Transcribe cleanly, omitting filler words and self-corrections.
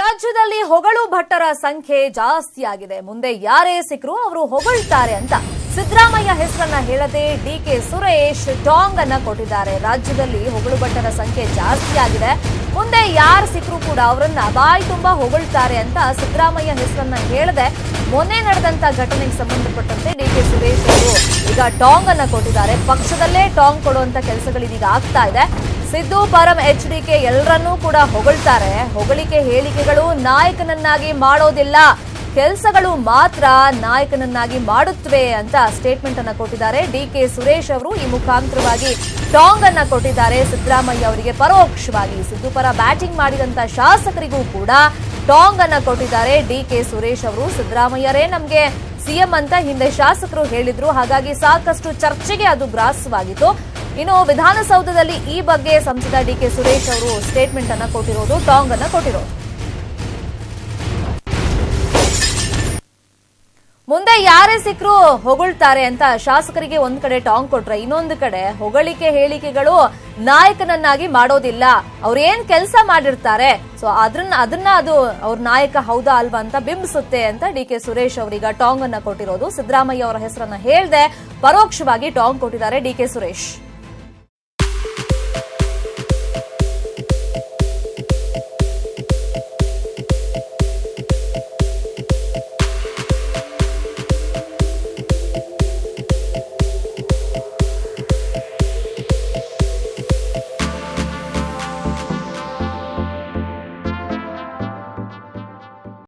ರಾಜ್ಯದಲ್ಲಿ ಹೊಗಳು ಭಟ್ಟರ ಸಂಖ್ಯೆ ಜಾಸ್ತಿ ಆಗಿದೆ. ಮುಂದೆ ಯಾರೇ ಸಿಕ್ಕರೂ ಅವರು ಹೊಗಳ್ತಾರೆ ಅಂತ ಸಿದ್ದರಾಮಯ್ಯ ಹೆಸರನ್ನ ಹೇಳದೆ ಡಿಕೆ ಸುರೇಶ್ ಟಾಂಗ್ ಅನ್ನ ಕೊಟ್ಟಿದ್ದಾರೆ. ರಾಜ್ಯದಲ್ಲಿ ಹೊಗಳು ಭಟ್ಟರ ಸಂಖ್ಯೆ ಜಾಸ್ತಿ ಆಗಿದೆ. ಮುಂದೆ ಯಾರು ಸಿಕ್ಕರೂ ಕೂಡ ಅವರನ್ನ ಬಾಯಿ ತುಂಬಾ ಹೊಗಳ್ತಾರೆ ಅಂತ ಸಿದ್ದರಾಮಯ್ಯ ಹೆಸರನ್ನ ಹೇಳದೆ ಮೊನ್ನೆ ನಡೆದಂತ ಘಟನೆಗೆ ಸಂಬಂಧಪಟ್ಟಂತೆ ಡಿಕೆ ಸುರೇಶ್ ಅವರು ಈಗ ಟಾಂಗ್ ಅನ್ನ ಕೊಟ್ಟಿದ್ದಾರೆ. ಪಕ್ಷದಲ್ಲೇ ಟಾಂಗ್ ಕೊಡುವಂತ ಕೆಲಸಗಳಿದೀಗ ಆಗ್ತಾ ಇದೆ. ಸಿದ್ದು ಪರಂ ಎಚ್ಡಿಕೆ ಎಲ್ಲರನ್ನೂ ಕೂಡ ಹೊಗಳ್ತಾರೆ. ಹೊಗಳಿಕೆ ಹೇಳಿಕೆಗಳು ನಾಯಕನನ್ನಾಗಿ ಮಾಡೋದಿಲ್ಲ, ಕೆಲಸಗಳು ಮಾತ್ರ ನಾಯಕನನ್ನಾಗಿ ಮಾಡುತ್ತವೆ ಅಂತ ಸ್ಟೇಟ್ಮೆಂಟ್ ಅನ್ನ ಕೊಟ್ಟಿದ್ದಾರೆ. ಡಿಕೆ ಸುರೇಶ್ ಅವರು ಈ ಮುಖಾಂತರವಾಗಿ ಟಾಂಗ್ ಅನ್ನ ಕೊಟ್ಟಿದ್ದಾರೆ ಸಿದ್ದರಾಮಯ್ಯ ಅವರಿಗೆ ಪರೋಕ್ಷವಾಗಿ. ಸಿದ್ದು ಪರ ಬ್ಯಾಟಿಂಗ್ ಮಾಡಿದಂತ ಶಾಸಕರಿಗೂ ಕೂಡ ಟಾಂಗ್ ಅನ್ನ ಕೊಟ್ಟಿದ್ದಾರೆ ಡಿಕೆ ಸುರೇಶ್ ಅವರು. ಸಿದ್ದರಾಮಯ್ಯರೇ ನಮ್ಗೆ ಸಿಎಂ ಅಂತ ಹಿಂದೆ ಶಾಸಕರು ಹೇಳಿದ್ರು, ಹಾಗಾಗಿ ಸಾಕಷ್ಟು ಚರ್ಚೆಗೆ ಅದು ಗ್ರಾಸವಾಗಿತ್ತು. ಇನ್ನು ವಿಧಾನಸೌಧದಲ್ಲಿ ಈ ಬಗ್ಗೆ ಸಂಸದ ಡಿಕೆ ಸುರೇಶ್ ಅವರು ಸ್ಟೇಟ್ಮೆಂಟ್ ಅನ್ನ ಕೊಟ್ಟಿರೋದು, ಟಾಂಗ್ ಅನ್ನ ಕೊಟ್ಟಿರೋದು. ಮುಂದೆ ಯಾರೇ ಸಿಕ್ಕರೂ ಹೊಗಳ್ತಾರೆ ಅಂತ ಶಾಸಕರಿಗೆ ಒಂದ್ ಕಡೆ ಟಾಂಗ್ ಕೊಟ್ರೆ, ಇನ್ನೊಂದು ಕಡೆ ಹೊಗಳಿಕೆ ಹೇಳಿಕೆಗಳು ನಾಯಕನನ್ನಾಗಿ ಮಾಡೋದಿಲ್ಲ, ಅವ್ರು ಏನ್ ಕೆಲಸ ಮಾಡಿರ್ತಾರೆ ಸೊ ಅದನ್ನ ಅದು ಅವ್ರ ನಾಯಕ ಹೌದಾ ಅಲ್ವಾ ಅಂತ ಬಿಂಬಿಸುತ್ತೆ ಅಂತ ಡಿಕೆ ಸುರೇಶ್ ಅವರೀಗ ಟಾಂಗ್ ಅನ್ನ ಕೊಟ್ಟಿರೋದು. ಸಿದ್ದರಾಮಯ್ಯ ಅವರ ಹೆಸರನ್ನ ಹೇಳ್ದೆ ಪರೋಕ್ಷವಾಗಿ ಟಾಂಗ್ ಕೊಟ್ಟಿದ್ದಾರೆ ಡಿಕೆ ಸುರೇಶ್.